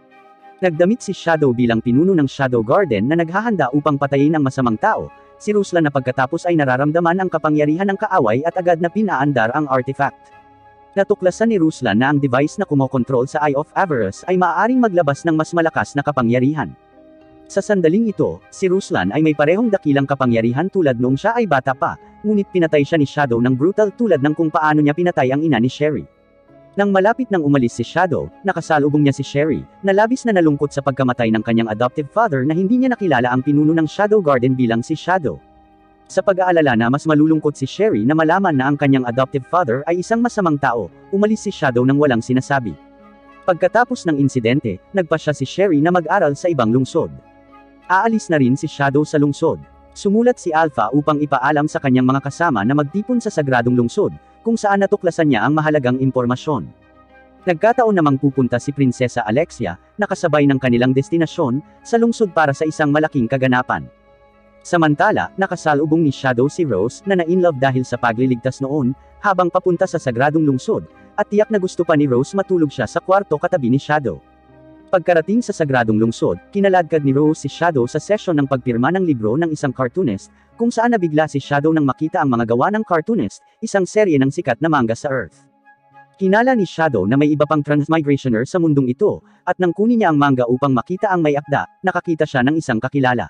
Nagdamit si Shadow bilang pinuno ng Shadow Garden na naghahanda upang patayin ang masamang tao. Si Ruslan na pagkatapos ay nararamdaman ang kapangyarihan ng kaaway at agad na pinaandar ang artifact. Natuklasan ni Ruslan na ang device na kumokontrol sa Eye of Avarice ay maaaring maglabas ng mas malakas na kapangyarihan. Sa sandaling ito, si Ruslan ay may parehong dakilang kapangyarihan tulad noong siya ay bata pa, ngunit pinatay siya ni Shadow ng brutal tulad ng kung paano niya pinatay ang ina ni Sherry. Nang malapit nang umalis si Shadow, nakasalubong niya si Sherry, na labis na nalungkot sa pagkamatay ng kanyang adoptive father na hindi niya nakilala ang pinuno ng Shadow Garden bilang si Shadow. Sa pag-aalala na mas malulungkot si Sherry na malaman na ang kanyang adoptive father ay isang masamang tao, umalis si Shadow nang walang sinasabi. Pagkatapos ng insidente, nagpasya si Sherry na mag-aral sa ibang lungsod. Aalis na rin si Shadow sa lungsod. Sumulat si Alpha upang ipaalam sa kanyang mga kasama na magtipon sa sagradong lungsod, kung saan natuklasan niya ang mahalagang impormasyon. Nagkataon namang pupunta si Prinsesa Alexia, nakasabay ng kanilang destinasyon, sa lungsod para sa isang malaking kaganapan. Samantala, nakasalubong ni Shadow si Rose na na-inlove dahil sa pagliligtas noon, habang papunta sa sagradong lungsod, at tiyak na gusto pa ni Rose matulog siya sa kwarto katabi ni Shadow. Pagkarating sa sagradong lungsod, kinaladkad ni Rose si Shadow sa sesyon ng pagpirma ng libro ng isang cartoonist, kung saan nabigla si Shadow nang makita ang mga gawa ng cartoonist, isang serye ng sikat na manga sa Earth. Hinala ni Shadow na may iba pang transmigrationer sa mundong ito, at nang kunin niya ang manga upang makita ang may akda, nakakita siya ng isang kakilala.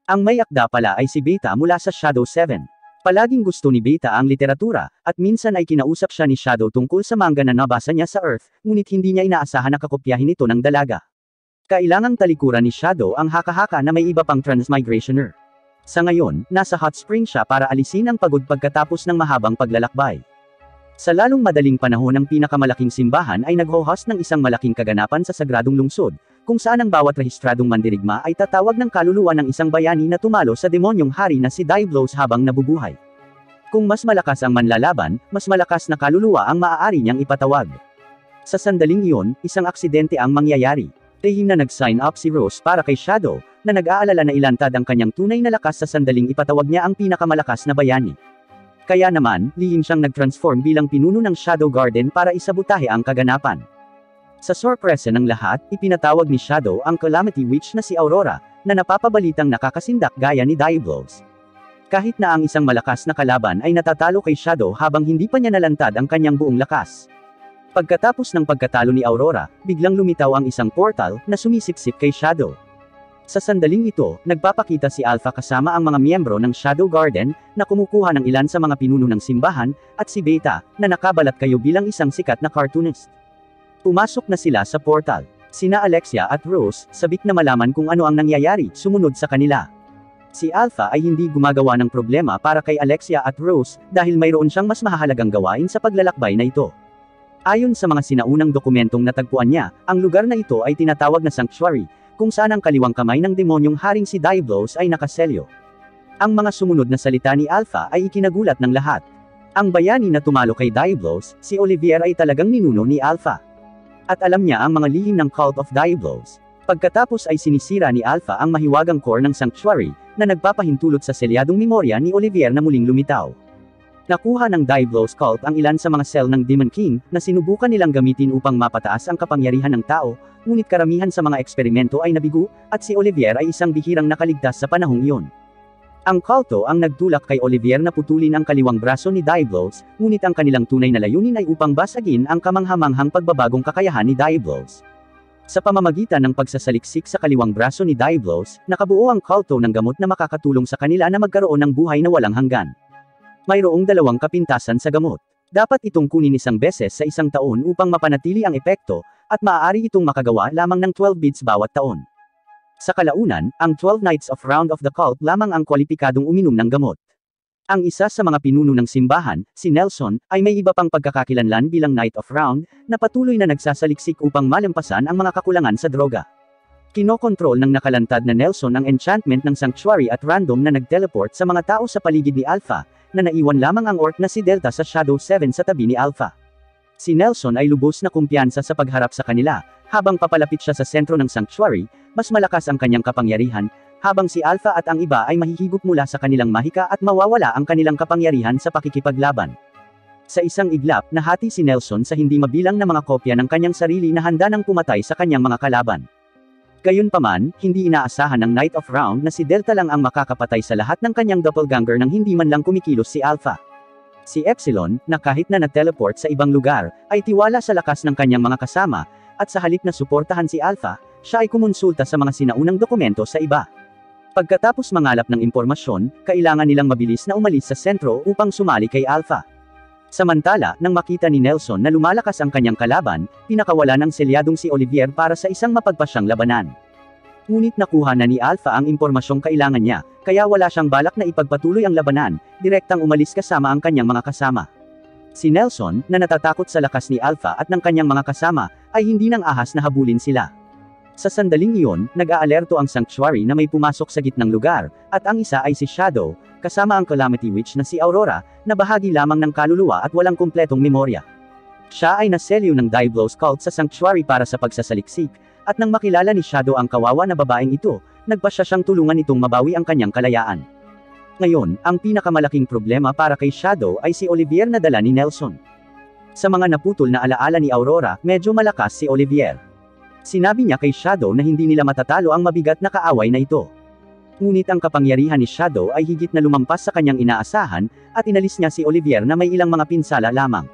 Ang may akda pala ay si Beta mula sa Shadow 7. Palaging gusto ni Beta ang literatura, at minsan ay kinausap siya ni Shadow tungkol sa manga na nabasa niya sa Earth, ngunit hindi niya inaasahan na kakopyahin ito ng dalaga. Kailangang talikuran ni Shadow ang haka-haka na may iba pang transmigrationer. Sa ngayon, nasa hot spring siya para alisin ang pagod pagkatapos ng mahabang paglalakbay. Sa lalong madaling panahon ng pinakamalaking simbahan ay nagho-host ng isang malaking kaganapan sa sagradong lungsod, kung saan ang bawat rehistradong mandirigma ay tatawag ng kaluluwa ng isang bayani na tumalo sa demonyong hari na si Diablos habang nabubuhay. Kung mas malakas ang manlalaban, mas malakas na kaluluwa ang maaari niyang ipatawag. Sa sandaling iyon, isang aksidente ang mangyayari. Lihim na nag-sign up si Rose para kay Shadow, na nag-aalala na ilantad ang kanyang tunay na lakas sa sandaling ipatawag niya ang pinakamalakas na bayani. Kaya naman, lihim siyang nag-transform bilang pinuno ng Shadow Garden para isabotahe ang kaganapan. Sa sorpresa ng lahat, ipinatawag ni Shadow ang Calamity Witch na si Aurora, na napapabalitang nakakasindak gaya ni Diablos. Kahit na ang isang malakas na kalaban ay natatalo kay Shadow habang hindi pa niya nalantad ang kanyang buong lakas. Pagkatapos ng pagkatalo ni Aurora, biglang lumitaw ang isang portal na sumisipsip kay Shadow. Sa sandaling ito, nagpapakita si Alpha kasama ang mga miyembro ng Shadow Garden, na kumukuha ng ilan sa mga pinuno ng simbahan, at si Beta, na nakabalat kayo bilang isang sikat na cartoonist. Pumasok na sila sa portal. Sina Alexia at Rose, sabik na malaman kung ano ang nangyayari, sumunod sa kanila. Si Alpha ay hindi gumagawa ng problema para kay Alexia at Rose, dahil mayroon siyang mas mahahalagang gawain sa paglalakbay na ito. Ayon sa mga sinaunang dokumentong natagpuan niya, ang lugar na ito ay tinatawag na Sanctuary, kung saan ang kaliwang kamay ng demonyong haring si Diablos ay nakaselyo. Ang mga sumunod na salita ni Alpha ay ikinagulat ng lahat. Ang bayani na tumalo kay Diablos, si Olivier ay talagang ninuno ni Alpha. At alam niya ang mga lihim ng Cult of Diablos. Pagkatapos ay sinisira ni Alpha ang mahiwagang core ng Sanctuary, na nagpapahintulot sa selyadong memorya ni Olivier na muling lumitaw. Nakuha ng Diablos Cult ang ilan sa mga cell ng Demon King, na sinubukan nilang gamitin upang mapataas ang kapangyarihan ng tao, ngunit karamihan sa mga eksperimento ay nabigo, at si Olivier ay isang bihirang nakaligtas sa panahong iyon. Ang kulto ang nagtulak kay Olivier na putulin ang kaliwang braso ni Diablos, ngunit ang kanilang tunay na layunin ay upang basagin ang kamanghamanghang pagbabagong kakayahan ni Diablos. Sa pamamagitan ng pagsasaliksik sa kaliwang braso ni Diablos, nakabuo ang kulto ng gamot na makakatulong sa kanila na magkaroon ng buhay na walang hanggan. Mayroong dalawang kapintasan sa gamot. Dapat itong kunin isang beses sa isang taon upang mapanatili ang epekto, at maaari itong makagawa lamang ng 12 beads bawat taon. Sa kalaunan, ang 12 nights of Round of the Cult lamang ang kwalipikadong uminom ng gamot. Ang isa sa mga pinuno ng simbahan, si Nelson, ay may iba pang pagkakakilanlan bilang Knight of Round, na patuloy na nagsasaliksik upang malampasan ang mga kakulangan sa droga. Kinokontrol ng nakalantad na Nelson ang enchantment ng Sanctuary at random na nag-teleport sa mga tao sa paligid ni Alpha, na naiwan lamang ang orc na si Delta sa Shadow 7 sa tabi ni Alpha. Si Nelson ay lubos na kumpiyansa sa pagharap sa kanila, habang papalapit siya sa sentro ng Sanctuary, mas malakas ang kanyang kapangyarihan, habang si Alpha at ang iba ay mahihigop mula sa kanilang mahika at mawawala ang kanilang kapangyarihan sa pakikipaglaban. Sa isang iglap, nahati si Nelson sa hindi mabilang na mga kopya ng kanyang sarili na handa nang pumatay sa kanyang mga kalaban. Gayunpaman, hindi inaasahan ng Knight of Round na si Delta lang ang makakapatay sa lahat ng kanyang doppelganger nang hindi man lang kumikilos si Alpha. Si Epsilon, na kahit na na-teleport sa ibang lugar, ay tiwala sa lakas ng kanyang mga kasama, at sa halip na suportahan si Alpha, siya ay kumonsulta sa mga sinaunang dokumento sa iba. Pagkatapos mangalap ng impormasyon, kailangan nilang mabilis na umalis sa sentro upang sumali kay Alpha. Samantala, nang makita ni Nelson na lumalakas ang kanyang kalaban, pinakawala ng selyadong si Olivier para sa isang mapagpasyang labanan. Ngunit nakuha na ni Alpha ang impormasyong kailangan niya, kaya wala siyang balak na ipagpatuloy ang labanan, direktang umalis kasama ang kanyang mga kasama. Si Nelson, na natatakot sa lakas ni Alpha at ng kanyang mga kasama, ay hindi nang ahas na habulin sila. Sa sandaling iyon, nag-aalerto ang Sanctuary na may pumasok sa gitnang lugar, at ang isa ay si Shadow, kasama ang Calamity Witch na si Aurora, na bahagi lamang ng kaluluwa at walang kumpletong memorya. Siya ay naselyo ng Diablos cult sa Sanctuary para sa pagsasaliksik, at nang makilala ni Shadow ang kawawa na babaeng ito, nagpasya siyang tulungan itong mabawi ang kanyang kalayaan. Ngayon, ang pinakamalaking problema para kay Shadow ay si Olivier na dala ni Nelson. Sa mga naputol na alaala ni Aurora, medyo malakas si Olivier. Sinabi niya kay Shadow na hindi nila matatalo ang mabigat na kaaway na ito. Ngunit ang kapangyarihan ni Shadow ay higit na lumampas sa kanyang inaasahan, at inalis niya si Olivier na may ilang mga pinsala lamang.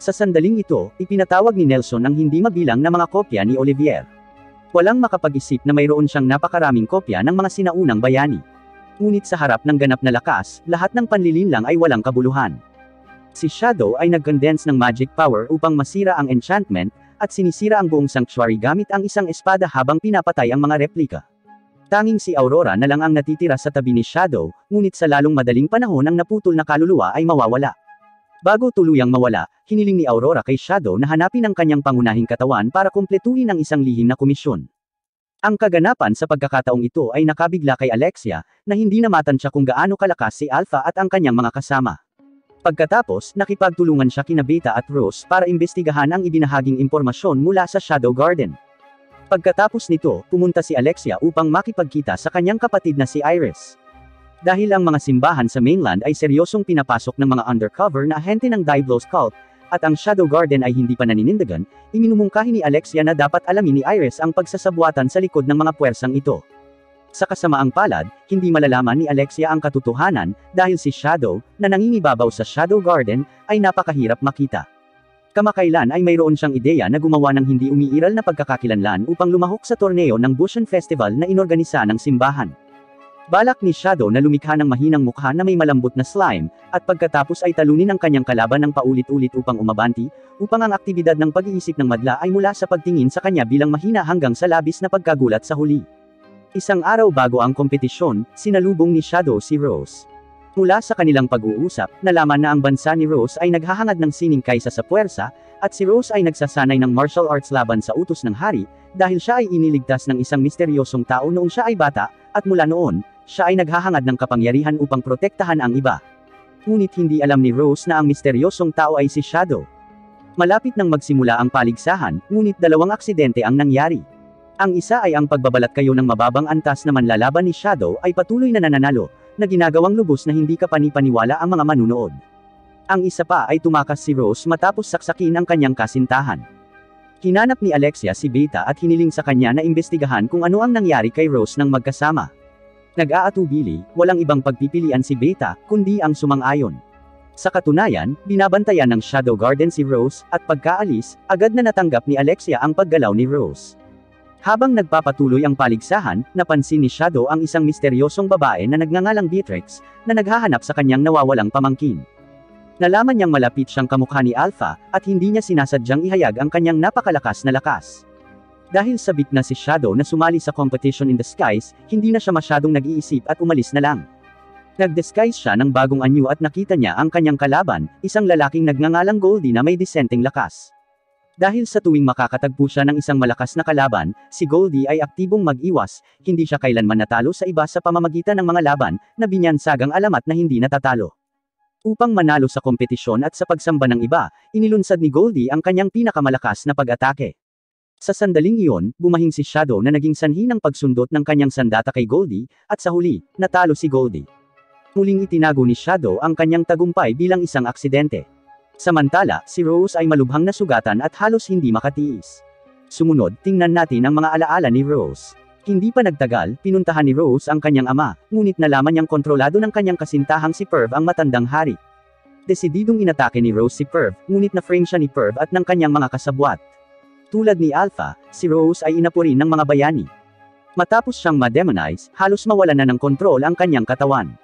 Sa sandaling ito, ipinatawag ni Nelson ang hindi mabilang na mga kopya ni Olivier. Walang makapag-isip na mayroon siyang napakaraming kopya ng mga sinaunang bayani. Ngunit sa harap ng ganap na lakas, lahat ng panlilinlang ay walang kabuluhan. Si Shadow ay nag-condense ng magic power upang masira ang enchantment, at sinisira ang buong sanctuary gamit ang isang espada habang pinapatay ang mga replika. Tanging si Aurora na lang ang natitira sa tabi ni Shadow, ngunit sa lalong madaling panahon ang naputol na kaluluwa ay mawawala. Bago tuluyang mawala, hiniling ni Aurora kay Shadow na hanapin ang kanyang pangunahing katawan para kumpletuhin ang isang lihim na komisyon. Ang kaganapan sa pagkakataong ito ay nakabigla kay Alexia, na hindi namatansya kung gaano kalakas si Alpha at ang kanyang mga kasama. Pagkatapos, nakipagtulungan siya kina Beta at Rose para imbestigahan ang ibinahaging impormasyon mula sa Shadow Garden. Pagkatapos nito, pumunta si Alexia upang makipagkita sa kanyang kapatid na si Iris. Dahil ang mga simbahan sa mainland ay seryosong pinapasok ng mga undercover na ahente ng Diablos cult, at ang Shadow Garden ay hindi pa naninindigan, iminumungkahi ni Alexia na dapat alamin ni Iris ang pagsasabwatan sa likod ng mga puwersang ito. Sa kasamaang palad, hindi malalaman ni Alexia ang katotohanan, dahil si Shadow, na nangingibabaw sa Shadow Garden, ay napakahirap makita. Kamakailan ay mayroon siyang ideya na gumawa ng hindi umiiral na pagkakakilanlan upang lumahok sa torneo ng Bushan Festival na inorganisa ng simbahan. Balak ni Shadow na lumikha ng mahinang mukha na may malambot na slime, at pagkatapos ay talunin ang kanyang kalaban ng paulit-ulit upang umabanti, upang ang aktibidad ng pag-iisip ng madla ay mula sa pagtingin sa kanya bilang mahina hanggang sa labis na pagkagulat sa huli. Isang araw bago ang kompetisyon, sinalubong ni Shadow si Rose. Mula sa kanilang pag-uusap, nalaman na ang bansa ni Rose ay naghahangad ng sining kaysa sa puwersa, at si Rose ay nagsasanay ng martial arts laban sa utos ng hari, dahil siya ay iniligtas ng isang misteryosong tao noong siya ay bata, at mula noon, siya ay naghahangad ng kapangyarihan upang protektahan ang iba. Ngunit hindi alam ni Rose na ang misteryosong tao ay si Shadow. Malapit nang magsimula ang paligsahan, ngunit dalawang aksidente ang nangyari. Ang isa ay ang pagbabalat kayo ng mababang antas na manlalaban ni Shadow ay patuloy na nananalo, na ginagawang lubos na hindi kapani-paniwala ang mga manunood. Ang isa pa ay tumakas si Rose matapos saksakin ang kanyang kasintahan. Hinanap ni Alexia si Beta at hiniling sa kanya na imbestigahan kung ano ang nangyari kay Rose nang magkasama. Nag-aatubili, walang ibang pagpipilian si Beta, kundi ang sumang-ayon. Sa katunayan, binabantayan ng Shadow Garden si Rose, at pagkaalis, agad na natanggap ni Alexia ang paggalaw ni Rose. Habang nagpapatuloy ang paligsahan, napansin ni Shadow ang isang misteryosong babae na nagngangalang Beatrix, na naghahanap sa kanyang nawawalang pamangkin. Nalaman niyang malapit siyang kamukha ni Alpha, at hindi niya sinasadyang ihayag ang kanyang napakalakas na lakas. Dahil sabik na si Shadow na sumali sa competition in the skies, hindi na siya masyadong nag-iisip at umalis na lang. Nag-disguise siya ng bagong anyo at nakita niya ang kanyang kalaban, isang lalaking nagngangalang Goldie na may disenteng lakas. Dahil sa tuwing makakatagpo siya ng isang malakas na kalaban, si Goldie ay aktibong mag-iwas, hindi siya kailanman natalo sa iba sa pamamagitan ng mga laban, na binyansagang alamat na hindi natatalo. Upang manalo sa kompetisyon at sa pagsamba ng iba, inilunsad ni Goldie ang kanyang pinakamalakas na pag-atake. Sa sandaling iyon, bumahing si Shadow na naging sanhi ng pagsundot ng kanyang sandata kay Goldie, at sa huli, natalo si Goldie. Muling itinago ni Shadow ang kanyang tagumpay bilang isang aksidente. Samantala, si Rose ay malubhang nasugatan at halos hindi makatiis. Sumunod, tingnan natin ang mga alaala ni Rose. Hindi pa nagtagal, pinuntahan ni Rose ang kanyang ama, ngunit nalaman niyang kontrolado ng kanyang kasintahang si Perv ang matandang hari. Desididong inatake ni Rose si Perv, ngunit na-frame siya ni Perv at ng kanyang mga kasabwat. Tulad ni Alpha, si Rose ay inapurin ng mga bayani. Matapos siyang ma-demonize, halos mawala na ng kontrol ang kanyang katawan.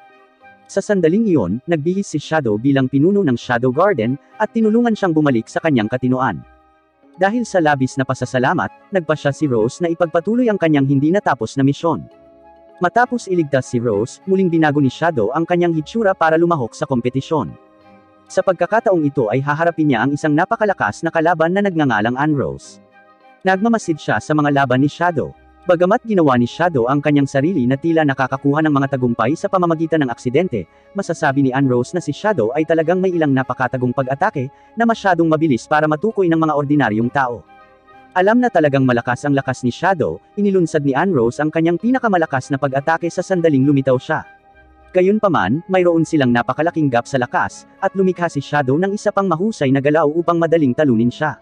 Sa sandaling iyon, nagbihis si Shadow bilang pinuno ng Shadow Garden, at tinulungan siyang bumalik sa kanyang katinoan. Dahil sa labis na pasasalamat, nagpasya si Rose na ipagpatuloy ang kanyang hindi natapos na misyon. Matapos iligtas si Rose, muling binago ni Shadow ang kanyang hitsura para lumahok sa kompetisyon. Sa pagkakataong ito ay haharapin niya ang isang napakalakas na kalaban na nagngangalang Ann-Rose. Nagmamasid siya sa mga laban ni Shadow. Bagamat ginawa ni Shadow ang kanyang sarili na tila nakakakuha ng mga tagumpay sa pamamagitan ng aksidente, masasabi ni Ann-Rose na si Shadow ay talagang may ilang napakatagong pag-atake, na masyadong mabilis para matukoy ng mga ordinaryong tao. Alam na talagang malakas ang lakas ni Shadow, inilunsad ni Ann-Rose ang kanyang pinakamalakas na pag-atake sa sandaling lumitaw siya. Gayunpaman, mayroon silang napakalaking gap sa lakas, at lumikha si Shadow ng isa pang mahusay na galaw upang madaling talunin siya.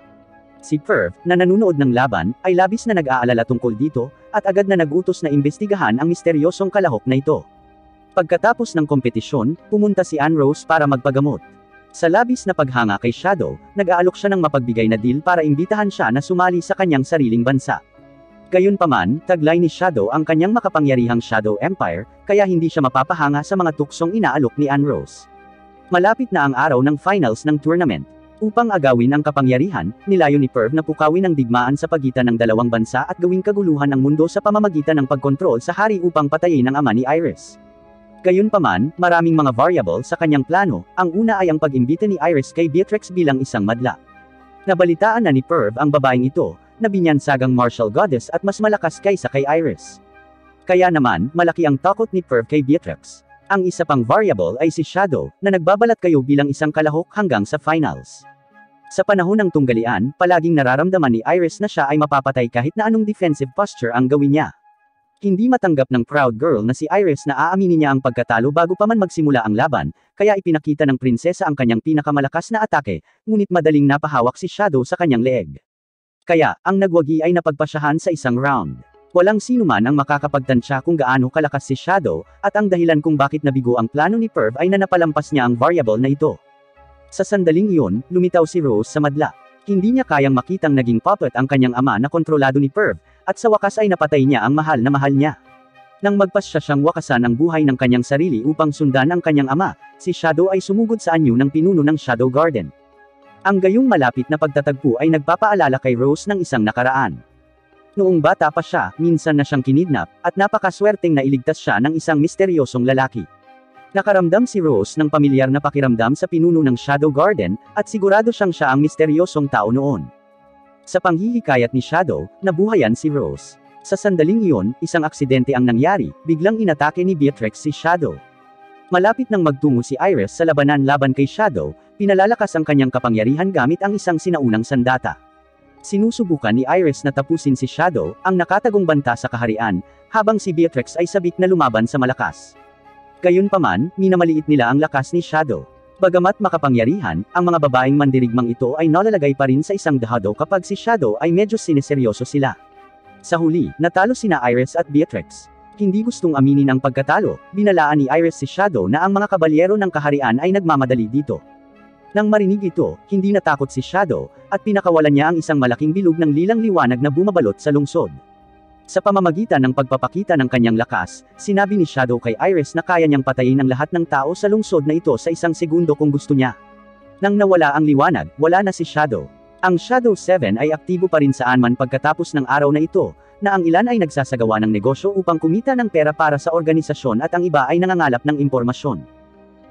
Si Perv, na nanunood ng laban, ay labis na nag-aalala tungkol dito, at agad na nag-utos na imbestigahan ang misteryosong kalahok na ito. Pagkatapos ng kompetisyon, pumunta si Ann-Rose para magpagamot. Sa labis na paghanga kay Shadow, nag-aalok siya ng mapagbigay na deal para imbitahan siya na sumali sa kanyang sariling bansa. Gayunpaman, taglay ni Shadow ang kanyang makapangyarihang Shadow Empire, kaya hindi siya mapapahanga sa mga tuksong inaalok ni Ann-Rose. Malapit na ang araw ng finals ng tournament. Upang agawin ang kapangyarihan, nilayo ni Perv na pukawin ang digmaan sa pagitan ng dalawang bansa at gawing kaguluhan ang mundo sa pamamagitan ng pagkontrol sa hari upang patayin ang ama ni Iris. Gayunpaman, maraming mga variable sa kanyang plano. Ang una ay ang pag-imbita ni Iris kay Beatrix bilang isang madla. Nabalitaan na ni Perv ang babaeng ito, na binyansagang martial goddess at mas malakas kaysa kay Iris. Kaya naman, malaki ang takot ni Perv kay Beatrix. Ang isa pang variable ay si Shadow, na nagbabalat kayo bilang isang kalahok hanggang sa finals. Sa panahon ng tunggalian, palaging nararamdaman ni Iris na siya ay mapapatay kahit na anong defensive posture ang gawin niya. Hindi matanggap ng proud girl na si Iris na aaminin niya ang pagkatalo bago pa man magsimula ang laban, kaya ipinakita ng prinsesa ang kanyang pinakamalakas na atake, ngunit madaling napahawak si Shadow sa kanyang leeg. Kaya, ang nagwagi ay napagpasyahan sa isang round. Walang sinuman ang makakapagtansya kung gaano kalakas si Shadow, at ang dahilan kung bakit nabigo ang plano ni Perv ay na napalampas niya ang variable na ito. Sa sandaling iyon, lumitaw si Rose sa madla. Hindi niya kayang makitang naging puppet ang kanyang ama na kontrolado ni Perv, at sa wakas ay napatay niya ang mahal na mahal niya. Nang magpasya siyang wakasan ang buhay ng kanyang sarili upang sundan ang kanyang ama, si Shadow ay sumugod sa anyo ng pinuno ng Shadow Garden. Ang gayong malapit na pagtatagpo ay nagpapaalala kay Rose ng isang nakaraan. Noong bata pa siya, minsan na siyang kinidnap, at napakaswerteng nailigtas siya ng isang misteryosong lalaki. Nakaramdam si Rose ng pamilyar na pakiramdam sa pinuno ng Shadow Garden, at sigurado siyang siya ang misteryosong tao noon. Sa panghihikayat ni Shadow, nabuhayan si Rose. Sa sandaling iyon, isang aksidente ang nangyari, biglang inatake ni Beatrix si Shadow. Malapit nang magtungo si Iris sa labanan laban kay Shadow, pinalalakas ang kanyang kapangyarihan gamit ang isang sinaunang sandata. Sinusubukan ni Iris na tapusin si Shadow, ang nakatagong banta sa kaharian, habang si Beatrix ay sabik na lumaban sa malakas. Gayunpaman, minamaliit nila ang lakas ni Shadow. Bagamat makapangyarihan, ang mga babaeng mandirigmang ito ay nalalagay pa rin sa isang dahado kapag si Shadow ay medyo sineseryoso sila. Sa huli, natalo sina Iris at Beatrix. Hindi gustong aminin ang pagkatalo, binalaan ni Iris si Shadow na ang mga kabalyero ng kaharian ay nagmamadali dito. Nang marinig ito, hindi natakot si Shadow, at pinakawalan niya ang isang malaking bilog ng lilang liwanag na bumabalot sa lungsod. Sa pamamagitan ng pagpapakita ng kanyang lakas, sinabi ni Shadow kay Iris na kaya niyang patayin ang lahat ng tao sa lungsod na ito sa isang segundo kung gusto niya. Nang nawala ang liwanag, wala na si Shadow. Ang Shadow 7 ay aktibo pa rin saan man pagkatapos ng araw na ito, na ang ilan ay nagsasagawa ng negosyo upang kumita ng pera para sa organisasyon at ang iba ay nangangalap ng impormasyon.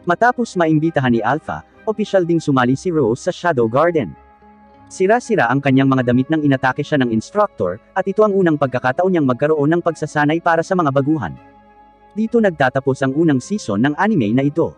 Matapos maimbitahan ni Alpha, opisyal ding sumali si Rose sa Shadow Garden. Sira-sira ang kanyang mga damit nang inatake siya ng instructor, at ito ang unang pagkakataon niyang magkaroon ng pagsasanay para sa mga baguhan. Dito nagtatapos ang unang season ng anime na ito.